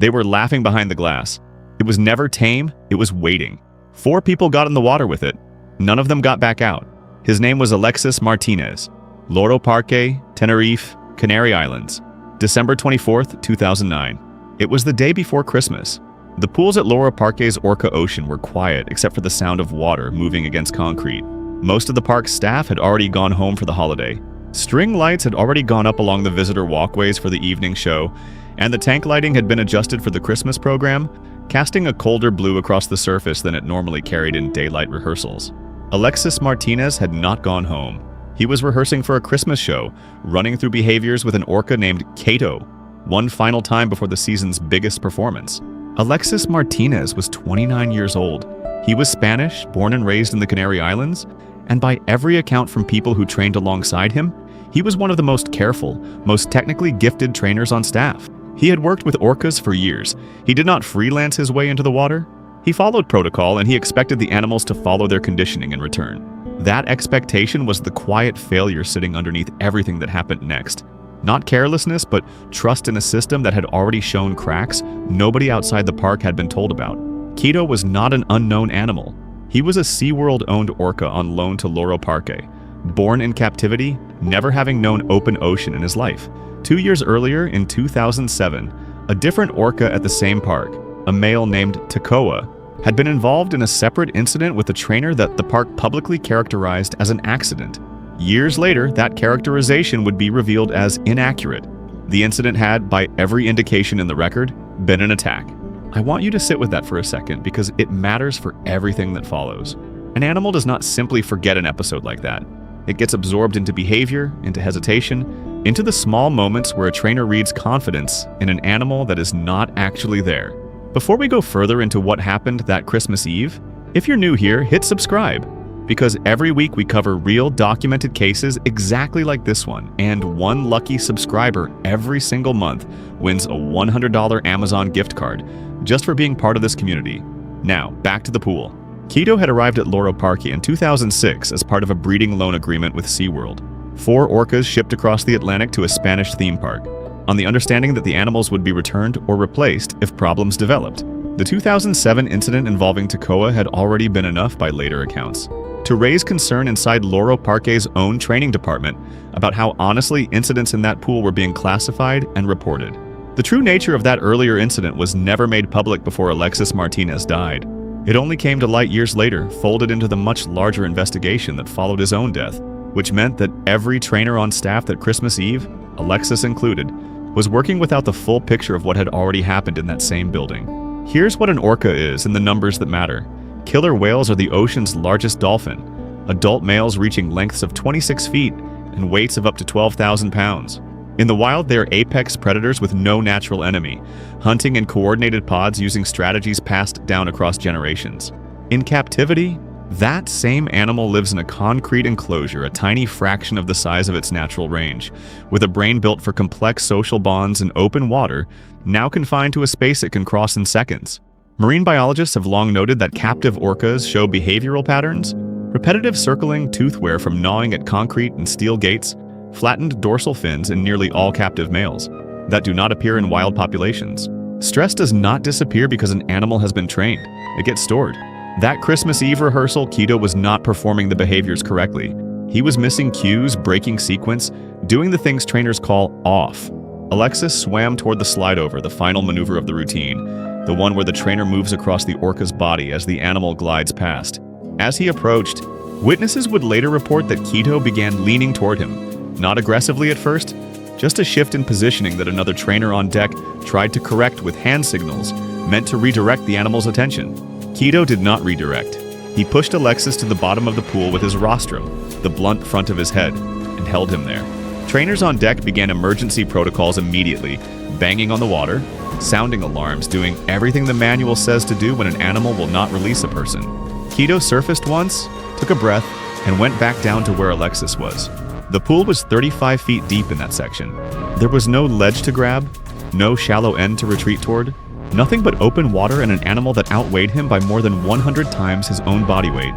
They were laughing behind the glass. It was never tame, it was waiting. 4 people got in the water with it. None of them got back out. His name was Alexis Martinez. Loro Parque, Tenerife, Canary Islands. December 24th, 2009. It was the day before Christmas. The pools at Loro Parque's Orca Ocean were quiet except for the sound of water moving against concrete. Most of the park's staff had already gone home for the holiday. String lights had already gone up along the visitor walkways for the evening show, and the tank lighting had been adjusted for the Christmas program, casting a colder blue across the surface than it normally carried in daylight rehearsals. Alexis Martinez had not gone home. He was rehearsing for a Christmas show, running through behaviors with an orca named Keto, one final time before the season's biggest performance. Alexis Martinez was 29 years old. He was Spanish, born and raised in the Canary Islands, and by every account from people who trained alongside him, he was one of the most careful, most technically gifted trainers on staff. He had worked with orcas for years. He did not freelance his way into the water. He followed protocol, and he expected the animals to follow their conditioning in return. That expectation was the quiet failure sitting underneath everything that happened next. Not carelessness, but trust in a system that had already shown cracks nobody outside the park had been told about. Keto was not an unknown animal. He was a SeaWorld-owned orca on loan to Loro Parque, born in captivity, never having known open ocean in his life. 2 years earlier, in 2007, a different orca at the same park, a male named Takoa, had been involved in a separate incident with a trainer that the park publicly characterized as an accident. Years later, that characterization would be revealed as inaccurate. The incident had, by every indication in the record, been an attack. I want you to sit with that for a second because it matters for everything that follows. An animal does not simply forget an episode like that. It gets absorbed into behavior, into hesitation, into the small moments where a trainer reads confidence in an animal that is not actually there. Before we go further into what happened that Christmas Eve, if you're new here, hit subscribe, because every week we cover real documented cases exactly like this one, and one lucky subscriber every single month wins a $100 Amazon gift card just for being part of this community. Now, back to the pool. Keto had arrived at Loro Parque in 2006 as part of a breeding loan agreement with SeaWorld. 4 orcas shipped across the Atlantic to a Spanish theme park, on the understanding that the animals would be returned or replaced if problems developed. The 2007 incident involving Takoa had already been enough by later accounts to raise concern inside Loro Parque's own training department about how honestly incidents in that pool were being classified and reported. The true nature of that earlier incident was never made public before Alexis Martinez died. It only came to light years later, folded into the much larger investigation that followed his own death, which meant that every trainer on staff that Christmas Eve, Alexis included, was working without the full picture of what had already happened in that same building. Here's what an orca is in the numbers that matter. Killer whales are the ocean's largest dolphin, adult males reaching lengths of 26 feet and weights of up to 12,000 pounds. In the wild, they are apex predators with no natural enemy, hunting in coordinated pods using strategies passed down across generations. In captivity, that same animal lives in a concrete enclosure, a tiny fraction of the size of its natural range, with a brain built for complex social bonds in open water, now confined to a space it can cross in seconds. Marine biologists have long noted that captive orcas show behavioral patterns: repetitive circling tooth wear from gnawing at concrete and steel gates, flattened dorsal fins in nearly all captive males, that do not appear in wild populations. Stress does not disappear because an animal has been trained. It gets stored. That Christmas Eve rehearsal, Keto was not performing the behaviors correctly. He was missing cues, breaking sequence, doing the things trainers call off. Alexis swam toward the slide-over, the final maneuver of the routine, the one where the trainer moves across the orca's body as the animal glides past. As he approached, witnesses would later report that Keto began leaning toward him, not aggressively at first, just a shift in positioning that another trainer on deck tried to correct with hand signals meant to redirect the animal's attention. Keto did not redirect. He pushed Alexis to the bottom of the pool with his rostrum, the blunt front of his head, and held him there. Trainers on deck began emergency protocols immediately, banging on the water, sounding alarms, doing everything the manual says to do when an animal will not release a person. Keto surfaced once, took a breath, and went back down to where Alexis was. The pool was 35 feet deep in that section. There was no ledge to grab, no shallow end to retreat toward, nothing but open water and an animal that outweighed him by more than 100 times his own body weight.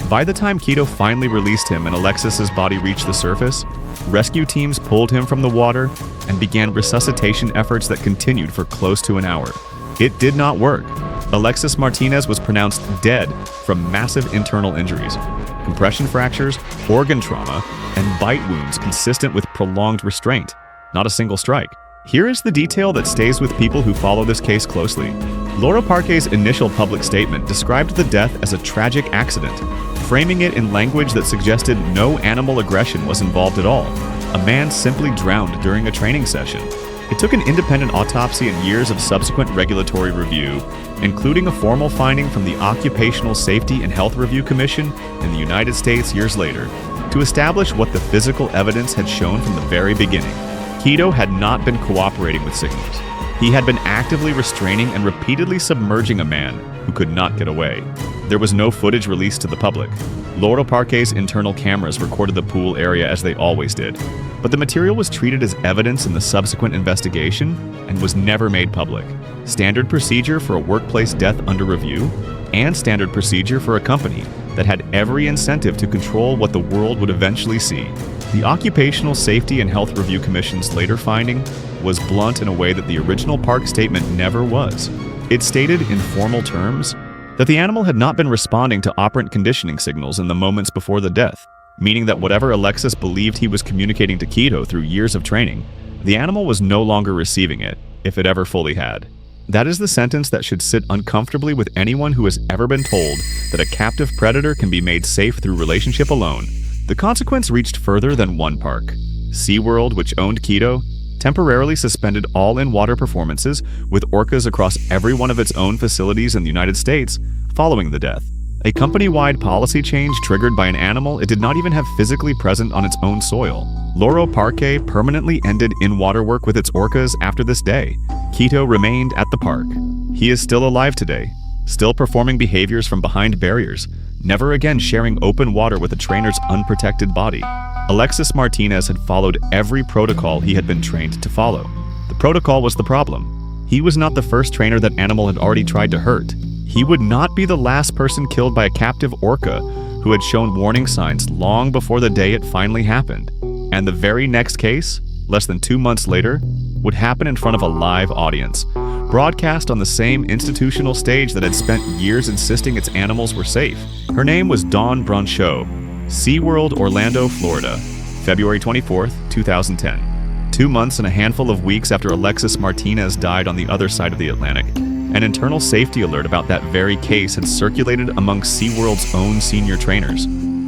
By the time Keto finally released him and Alexis's body reached the surface, rescue teams pulled him from the water and began resuscitation efforts that continued for close to an hour. It did not work. Alexis Martinez was pronounced dead from massive internal injuries, compression fractures, organ trauma, and bite wounds consistent with prolonged restraint, not a single strike. Here is the detail that stays with people who follow this case closely. Loro Parque's initial public statement described the death as a tragic accident, framing it in language that suggested no animal aggression was involved at all. A man simply drowned during a training session. It took an independent autopsy and years of subsequent regulatory review, including a formal finding from the Occupational Safety and Health Review Commission in the United States years later, to establish what the physical evidence had shown from the very beginning. Keto had not been cooperating with signals. He had been actively restraining and repeatedly submerging a man who could not get away. There was no footage released to the public. Loro Parque's internal cameras recorded the pool area as they always did, but the material was treated as evidence in the subsequent investigation and was never made public. Standard procedure for a workplace death under review, and standard procedure for a company that had every incentive to control what the world would eventually see. The Occupational Safety and Health Review Commission's later finding was blunt in a way that the original park statement never was. It stated in formal terms that the animal had not been responding to operant conditioning signals in the moments before the death, meaning that whatever Alexis believed he was communicating to Keto through years of training, the animal was no longer receiving it, if it ever fully had. That is the sentence that should sit uncomfortably with anyone who has ever been told that a captive predator can be made safe through relationship alone. The consequence reached further than one park. SeaWorld, which owned Keto, temporarily suspended all in-water performances with orcas across every one of its own facilities in the United States following the death. A company-wide policy change triggered by an animal it did not even have physically present on its own soil. Loro Parque permanently ended in-water work with its orcas after this day. Keto remained at the park. He is still alive today, still performing behaviors from behind barriers, never again sharing open water with a trainer's unprotected body. Alexis Martinez had followed every protocol he had been trained to follow. The protocol was the problem. He was not the first trainer that animal had already tried to hurt. He would not be the last person killed by a captive orca who had shown warning signs long before the day it finally happened. And the very next case, less than 2 months later, would happen in front of a live audience, broadcast on the same institutional stage that had spent years insisting its animals were safe. Her name was Dawn Brancheau, SeaWorld, Orlando, Florida, February 24th, 2010. 2 months and a handful of weeks after Alexis Martinez died on the other side of the Atlantic, an internal safety alert about that very case had circulated among SeaWorld's own senior trainers.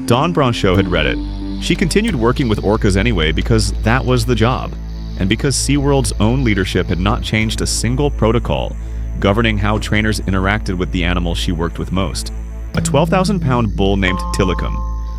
Dawn Brancheau had read it. She continued working with orcas anyway because that was the job, and because SeaWorld's own leadership had not changed a single protocol governing how trainers interacted with the animals she worked with most. A 12,000-pound bull named Tilikum.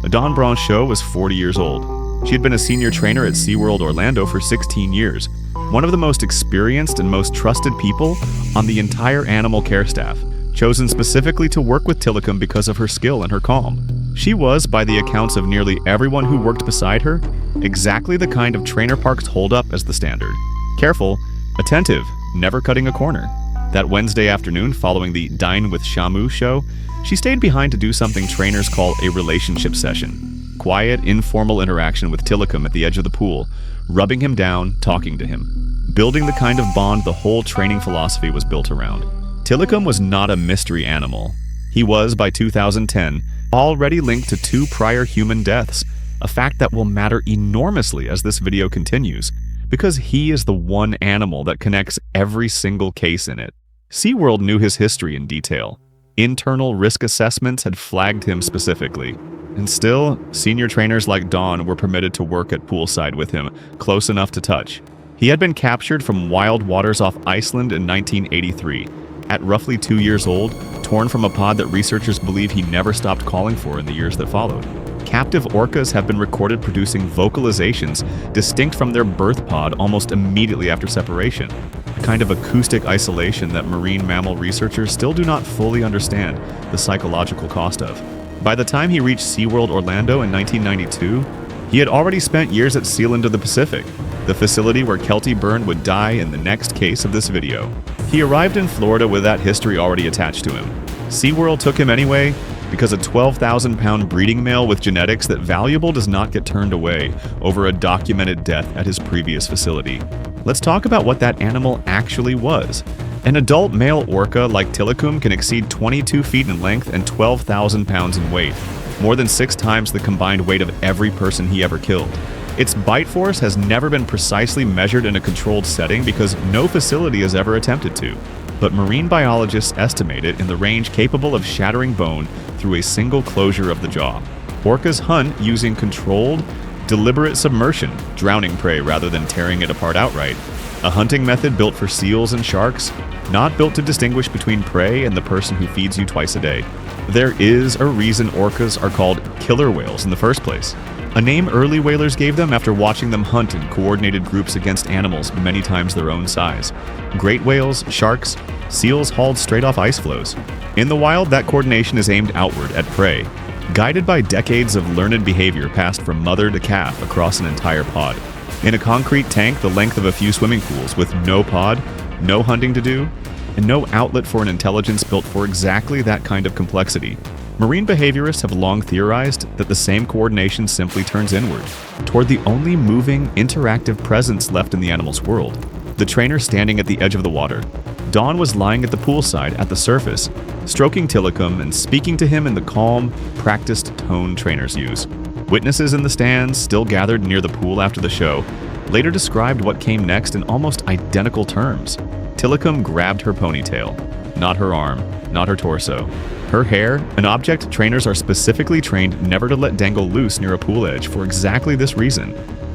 Dawn Brancheau was 40 years old. She had been a senior trainer at SeaWorld Orlando for 16 years, one of the most experienced and most trusted people on the entire animal care staff, chosen specifically to work with Tilikum because of her skill and her calm. She was, by the accounts of nearly everyone who worked beside her, exactly the kind of trainer parks hold up as the standard. Careful, attentive, never cutting a corner. That Wednesday afternoon following the Dine with Shamu show, she stayed behind to do something trainers call a relationship session. Quiet, informal interaction with Tilikum at the edge of the pool, rubbing him down, talking to him, building the kind of bond the whole training philosophy was built around. Tilikum was not a mystery animal. He was, by 2010, already linked to 2 prior human deaths, a fact that will matter enormously as this video continues, because he is the one animal that connects every single case in it. SeaWorld knew his history in detail. Internal risk assessments had flagged him specifically. And still, senior trainers like Dawn were permitted to work at poolside with him, close enough to touch. He had been captured from wild waters off Iceland in 1983. At roughly 2 years old, torn from a pod that researchers believe he never stopped calling for in the years that followed. Captive orcas have been recorded producing vocalizations distinct from their birth pod almost immediately after separation, a kind of acoustic isolation that marine mammal researchers still do not fully understand the psychological cost of. By the time he reached SeaWorld Orlando in 1992, he had already spent years at Sealand of the Pacific, the facility where Kelty Byrne would die in the next case of this video. He arrived in Florida with that history already attached to him. SeaWorld took him anyway because a 12,000-pound breeding male with genetics that valuable does not get turned away over a documented death at his previous facility. Let's talk about what that animal actually was. An adult male orca like Tilikum can exceed 22 feet in length and 12,000 pounds in weight, more than 6 times the combined weight of every person he ever killed. Its bite force has never been precisely measured in a controlled setting because no facility has ever attempted to, but marine biologists estimate it in the range capable of shattering bone through a single closure of the jaw. Orcas hunt using controlled, deliberate submersion, drowning prey rather than tearing it apart outright, a hunting method built for seals and sharks, not built to distinguish between prey and the person who feeds you twice a day. There is a reason orcas are called killer whales in the first place, a name early whalers gave them after watching them hunt in coordinated groups against animals many times their own size. Great whales, sharks, seals hauled straight off ice floes. In the wild, that coordination is aimed outward at prey, guided by decades of learned behavior passed from mother to calf across an entire pod. In a concrete tank the length of a few swimming pools with no pod, no hunting to do, and no outlet for an intelligence built for exactly that kind of complexity, marine behaviorists have long theorized that the same coordination simply turns inward, toward the only moving, interactive presence left in the animal's world, the trainer standing at the edge of the water. Dawn was lying at the poolside at the surface, stroking Tilikum and speaking to him in the calm, practiced tone trainers use. Witnesses in the stands, still gathered near the pool after the show, later described what came next in almost identical terms. Tilikum grabbed her ponytail, not her arm, not her torso. Her hair, an object trainers are specifically trained never to let dangle loose near a pool edge for exactly this reason.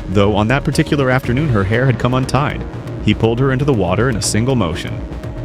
Though on that particular afternoon her hair had come untied, he pulled her into the water in a single motion.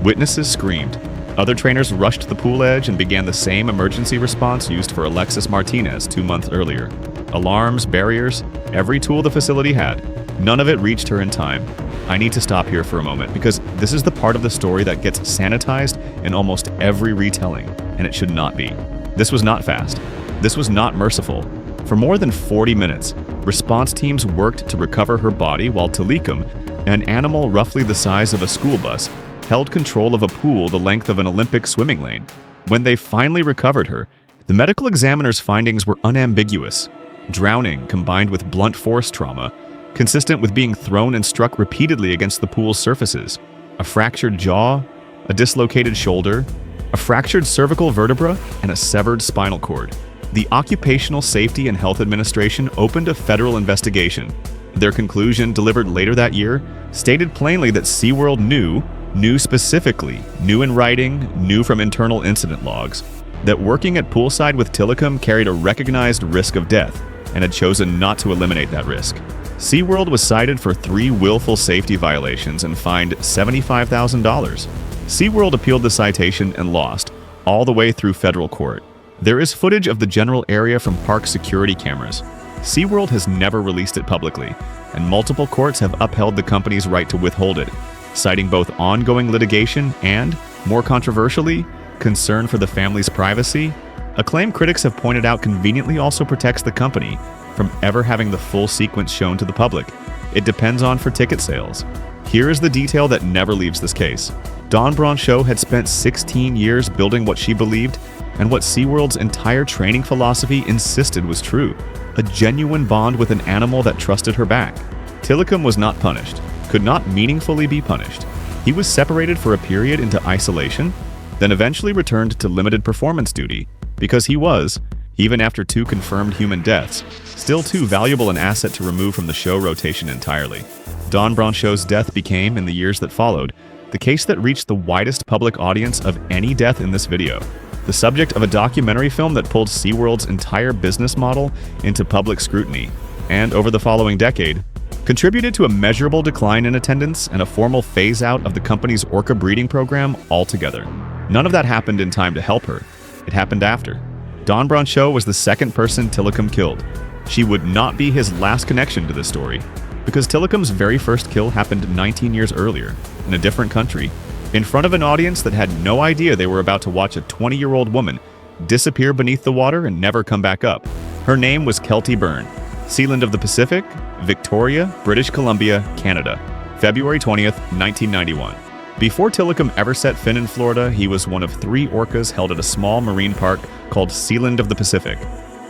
Witnesses screamed. Other trainers rushed the pool edge and began the same emergency response used for Alexis Martinez 2 months earlier. Alarms, barriers, every tool the facility had. None of it reached her in time. I need to stop here for a moment because this is the part of the story that gets sanitized in almost every retelling, and it should not be. This was not fast. This was not merciful. For more than 40 minutes, response teams worked to recover her body while Tilikum, an animal roughly the size of a school bus, held control of a pool the length of an Olympic swimming lane. When they finally recovered her, the medical examiner's findings were unambiguous. Drowning combined with blunt force trauma, consistent with being thrown and struck repeatedly against the pool's surfaces, a fractured jaw, a dislocated shoulder, a fractured cervical vertebra, and a severed spinal cord. The Occupational Safety and Health Administration opened a federal investigation. Their conclusion, delivered later that year, stated plainly that SeaWorld knew specifically, knew in writing, knew from internal incident logs, that working at poolside with Tilikum carried a recognized risk of death, and had chosen not to eliminate that risk. SeaWorld was cited for 3 willful safety violations and fined $75,000. SeaWorld appealed the citation and lost, all the way through federal court. There is footage of the general area from park security cameras. SeaWorld has never released it publicly, and multiple courts have upheld the company's right to withhold it, citing both ongoing litigation and, more controversially, concern for the family's privacy, a claim critics have pointed out conveniently also protects the company from ever having the full sequence shown to the public. It depends on for ticket sales. Here is the detail that never leaves this case. Dawn Brancheau had spent 16 years building what she believed and what SeaWorld's entire training philosophy insisted was true, a genuine bond with an animal that trusted her back. Tilikum was not punished, could not meaningfully be punished. He was separated for a period into isolation, then eventually returned to limited performance duty, because he was, even after 2 confirmed human deaths, still too valuable an asset to remove from the show rotation entirely. Dawn Brancheau's death became, in the years that followed, the case that reached the widest public audience of any death in this video, the subject of a documentary film that pulled SeaWorld's entire business model into public scrutiny, and over the following decade, contributed to a measurable decline in attendance and a formal phase-out of the company's orca breeding program altogether. None of that happened in time to help her. It happened after. Dawn Brancheau was the second person Tilikum killed. She would not be his last connection to this story, because Tilikum's very first kill happened 19 years earlier, in a different country, in front of an audience that had no idea they were about to watch a 20-year-old woman disappear beneath the water and never come back up. Her name was Kelty Byrne, Sealand of the Pacific, Victoria, British Columbia, Canada, February 20th, 1991. Before Tilikum ever set foot in Florida, he was one of 3 orcas held at a small marine park called Sealand of the Pacific,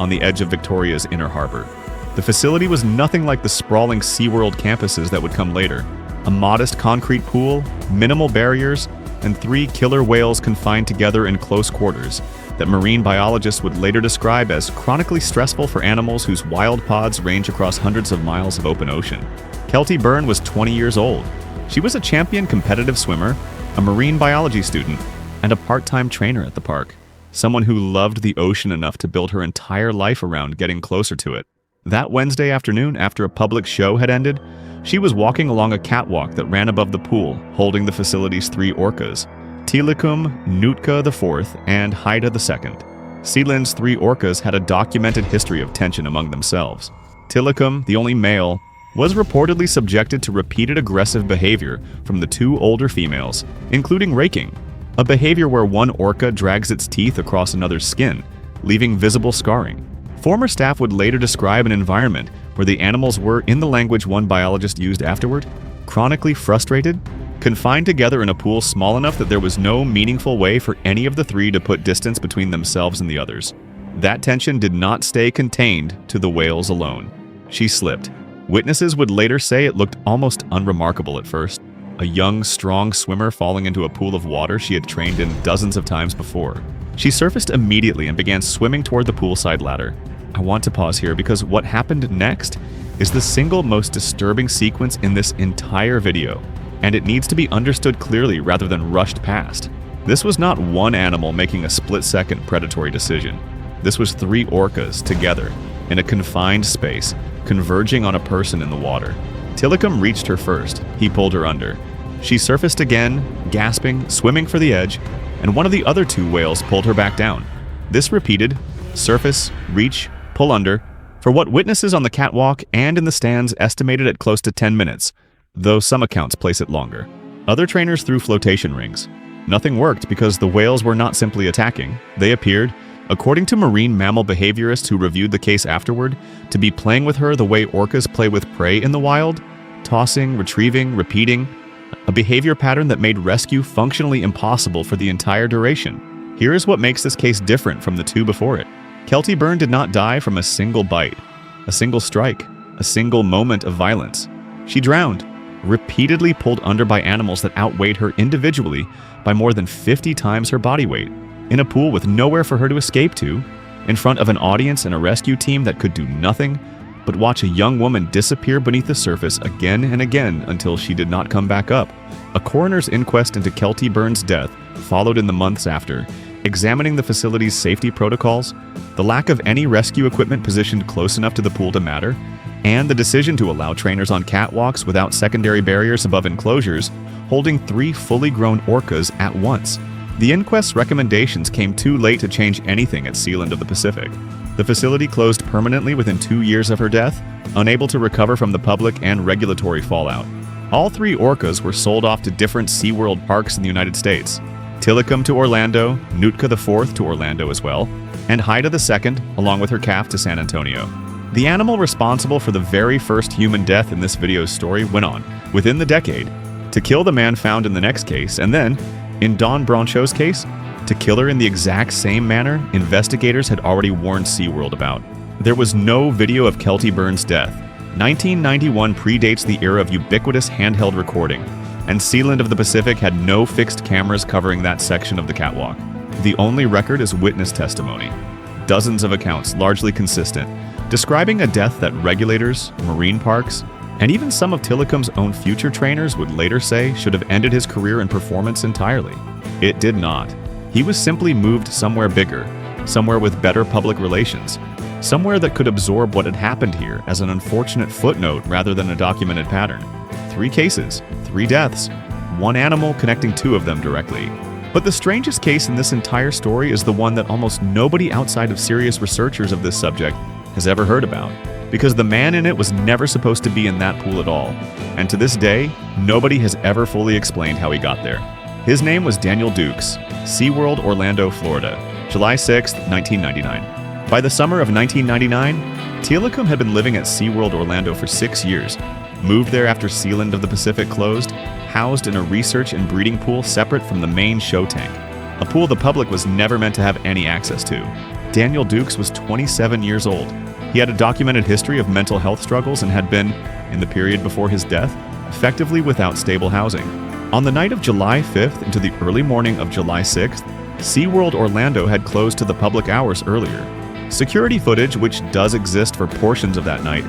on the edge of Victoria's inner harbor. The facility was nothing like the sprawling SeaWorld campuses that would come later. A modest concrete pool, minimal barriers, and 3 killer whales confined together in close quarters that marine biologists would later describe as chronically stressful for animals whose wild pods range across hundreds of miles of open ocean. Kelty Byrne was 20 years old. She was a champion competitive swimmer, a marine biology student, and a part-time trainer at the park. Someone who loved the ocean enough to build her entire life around getting closer to it. That Wednesday afternoon, after a public show had ended, she was walking along a catwalk that ran above the pool, holding the facility's 3 orcas, Tilikum, Nootka IV, and Haida II. Sealand's 3 orcas had a documented history of tension among themselves. Tilikum, the only male, was reportedly subjected to repeated aggressive behavior from the 2 older females, including raking, a behavior where one orca drags its teeth across another's skin, leaving visible scarring. Former staff would later describe an environment where the animals were, in the language one biologist used afterward, chronically frustrated, confined together in a pool small enough that there was no meaningful way for any of the 3 to put distance between themselves and the others. That tension did not stay contained to the whales alone. She slipped. Witnesses would later say it looked almost unremarkable at first. A young, strong swimmer falling into a pool of water she had trained in dozens of times before. She surfaced immediately and began swimming toward the poolside ladder. I want to pause here because what happened next is the single most disturbing sequence in this entire video, and it needs to be understood clearly rather than rushed past. This was not one animal making a split-second predatory decision. This was 3 orcas together, in a confined space, converging on a person in the water. Tilikum reached her first. He pulled her under. She surfaced again, gasping, swimming for the edge, and one of the other 2 whales pulled her back down. This repeated: surface, reach, pull under, for what witnesses on the catwalk and in the stands estimated at close to 10 minutes, though some accounts place it longer. Other trainers threw flotation rings. Nothing worked because the whales were not simply attacking. They appeared, according to marine mammal behaviorists who reviewed the case afterward, to be playing with her the way orcas play with prey in the wild, tossing, retrieving, repeating, a behavior pattern that made rescue functionally impossible for the entire duration. Here is what makes this case different from the 2 before it. Kelty Byrne did not die from a single bite, a single strike, a single moment of violence. She drowned, repeatedly pulled under by animals that outweighed her individually by more than 50 times her body weight, in a pool with nowhere for her to escape to, in front of an audience and a rescue team that could do nothing but watch a young woman disappear beneath the surface again and again until she did not come back up. A coroner's inquest into Kelty Byrne's death followed in the months after, examining the facility's safety protocols, the lack of any rescue equipment positioned close enough to the pool to matter, and the decision to allow trainers on catwalks without secondary barriers above enclosures, holding 3 fully grown orcas at once. The inquest's recommendations came too late to change anything at SeaWorld of the Pacific. The facility closed permanently within 2 years of her death, unable to recover from the public and regulatory fallout. All 3 orcas were sold off to different SeaWorld parks in the United States. Tilikum to Orlando, Nootka IV to Orlando as well, and Haida II, along with her calf, to San Antonio. The animal responsible for the very first human death in this video's story went on, within the decade, to kill the man found in the next case, and then, in Don Brancheau's case, to kill her in the exact same manner investigators had already warned SeaWorld about. There was no video of Kelty Byrne's death. 1991 predates the era of ubiquitous handheld recording, and SeaWorld of the Pacific had no fixed cameras covering that section of the catwalk. The only record is witness testimony. Dozens of accounts, largely consistent, describing a death that regulators, marine parks, and even some of Tilikum's own future trainers would later say should have ended his career and performance entirely. It did not. He was simply moved somewhere bigger, somewhere with better public relations, somewhere that could absorb what had happened here as an unfortunate footnote rather than a documented pattern. 3 cases, 3 deaths, 1 animal connecting 2 of them directly. But the strangest case in this entire story is the one that almost nobody outside of serious researchers of this subject has ever heard about, because the man in it was never supposed to be in that pool at all, and to this day, nobody has ever fully explained how he got there. His name was Daniel Dukes, SeaWorld, Orlando, Florida, July 6, 1999. By the summer of 1999, Tilikum had been living at SeaWorld Orlando for 6 years, moved there after SeaWorld of the Pacific closed, housed in a research and breeding pool separate from the main show tank, a pool the public was never meant to have any access to. Daniel Dukes was 27 years old. He had a documented history of mental health struggles and had been, in the period before his death, effectively without stable housing. On the night of July 5th into the early morning of July 6th, SeaWorld Orlando had closed to the public hours earlier. Security footage, which does exist for portions of that night,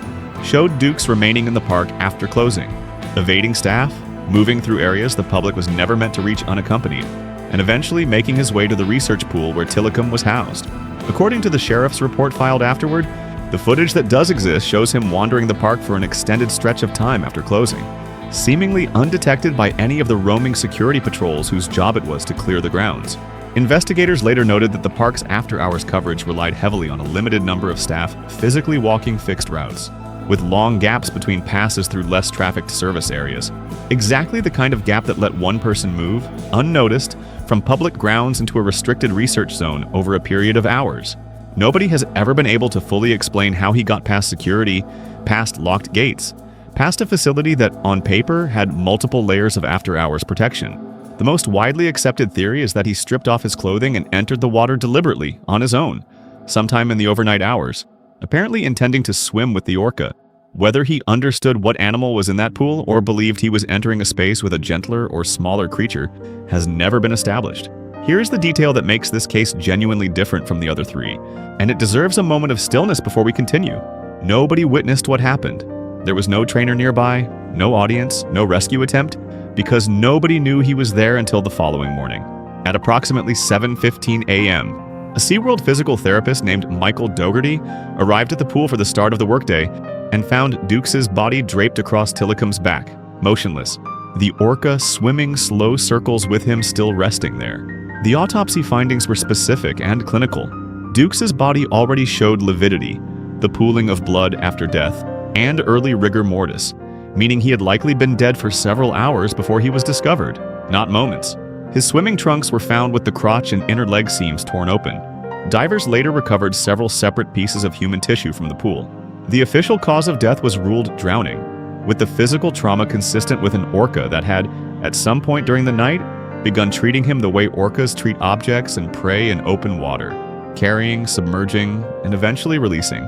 showed Dukes remaining in the park after closing, evading staff, moving through areas the public was never meant to reach unaccompanied, and eventually making his way to the research pool where Tilikum was housed. According to the sheriff's report filed afterward, the footage that does exist shows him wandering the park for an extended stretch of time after closing, seemingly undetected by any of the roaming security patrols whose job it was to clear the grounds. Investigators later noted that the park's after-hours coverage relied heavily on a limited number of staff physically walking fixed routes, with long gaps between passes through less trafficked service areas. Exactly the kind of gap that let one person move, unnoticed, from public grounds into a restricted research zone over a period of hours. Nobody has ever been able to fully explain how he got past security, past locked gates, past a facility that, on paper, had multiple layers of after-hours protection. The most widely accepted theory is that he stripped off his clothing and entered the water deliberately, on his own, sometime in the overnight hours, apparently intending to swim with the Orca. Whether he understood what animal was in that pool or believed he was entering a space with a gentler or smaller creature has never been established. Here's the detail that makes this case genuinely different from the other three, and it deserves a moment of stillness before we continue. Nobody witnessed what happened. There was no trainer nearby, no audience, no rescue attempt, because nobody knew he was there until the following morning. At approximately 7:15 a.m., a SeaWorld physical therapist named Michael Dougherty arrived at the pool for the start of the workday and found Dukes' body draped across Tilikum's back, motionless, the Orca swimming slow circles with him still resting there. The autopsy findings were specific and clinical. Dukes' body already showed lividity, the pooling of blood after death, and early rigor mortis, meaning he had likely been dead for several hours before he was discovered, not moments. His swimming trunks were found with the crotch and inner leg seams torn open. Divers later recovered several separate pieces of human tissue from the pool. The official cause of death was ruled drowning, with the physical trauma consistent with an orca that had, at some point during the night, begun treating him the way orcas treat objects and prey in open water, carrying, submerging, and eventually releasing.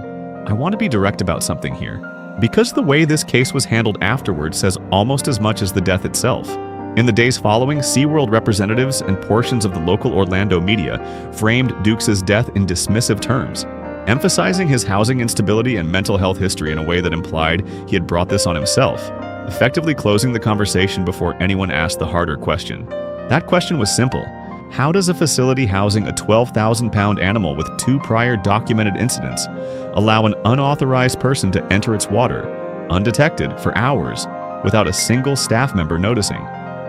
I want to be direct about something here, because the way this case was handled afterward says almost as much as the death itself. In the days following, SeaWorld representatives and portions of the local Orlando media framed Dukes' death in dismissive terms, emphasizing his housing instability and mental health history in a way that implied he had brought this on himself, effectively closing the conversation before anyone asked the harder question. That question was simple. How does a facility housing a 12,000-pound animal with 2 prior documented incidents allow an unauthorized person to enter its water, undetected, for hours, without a single staff member noticing?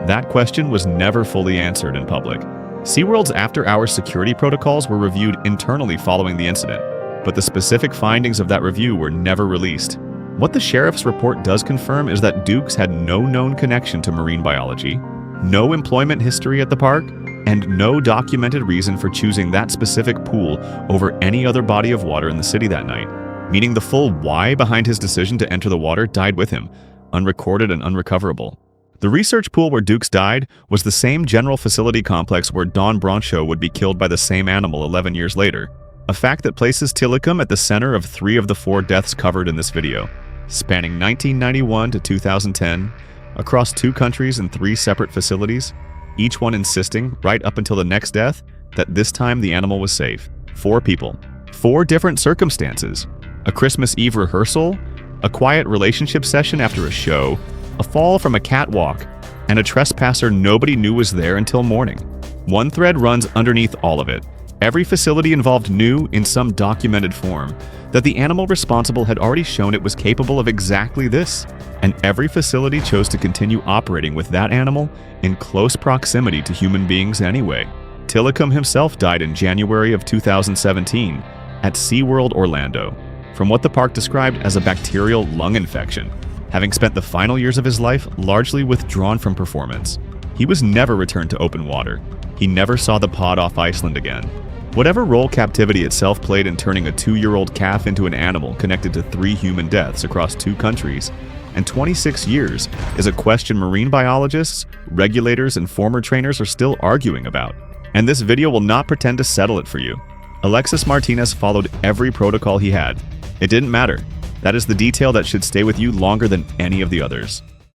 That question was never fully answered in public. SeaWorld's after-hours security protocols were reviewed internally following the incident, but the specific findings of that review were never released. What the sheriff's report does confirm is that Dukes had no known connection to marine biology, no employment history at the park, and no documented reason for choosing that specific pool over any other body of water in the city that night, meaning the full why behind his decision to enter the water died with him, unrecorded and unrecoverable. The research pool where Dukes died was the same general facility complex where Don Brancheau would be killed by the same animal 11 years later, a fact that places Tilikum at the center of 3 of the 4 deaths covered in this video, spanning 1991 to 2010, across 2 countries and 3 separate facilities, each one insisting, right up until the next death, that this time the animal was safe. 4 people, 4 different circumstances, a Christmas Eve rehearsal, a quiet relationship session after a show, a fall from a catwalk, and a trespasser nobody knew was there until morning. One thread runs underneath all of it. Every facility involved knew, in some documented form, that the animal responsible had already shown it was capable of exactly this, and every facility chose to continue operating with that animal in close proximity to human beings anyway. Tilikum himself died in January of 2017 at SeaWorld Orlando, from what the park described as a bacterial lung infection, having spent the final years of his life largely withdrawn from performance. He was never returned to open water. He never saw the pod off Iceland again. Whatever role captivity itself played in turning a 2-year-old calf into an animal connected to 3 human deaths across 2 countries and 26 years is a question marine biologists, regulators, and former trainers are still arguing about. And this video will not pretend to settle it for you. Alexis Martinez followed every protocol he had. It didn't matter. That is the detail that should stay with you longer than any of the others.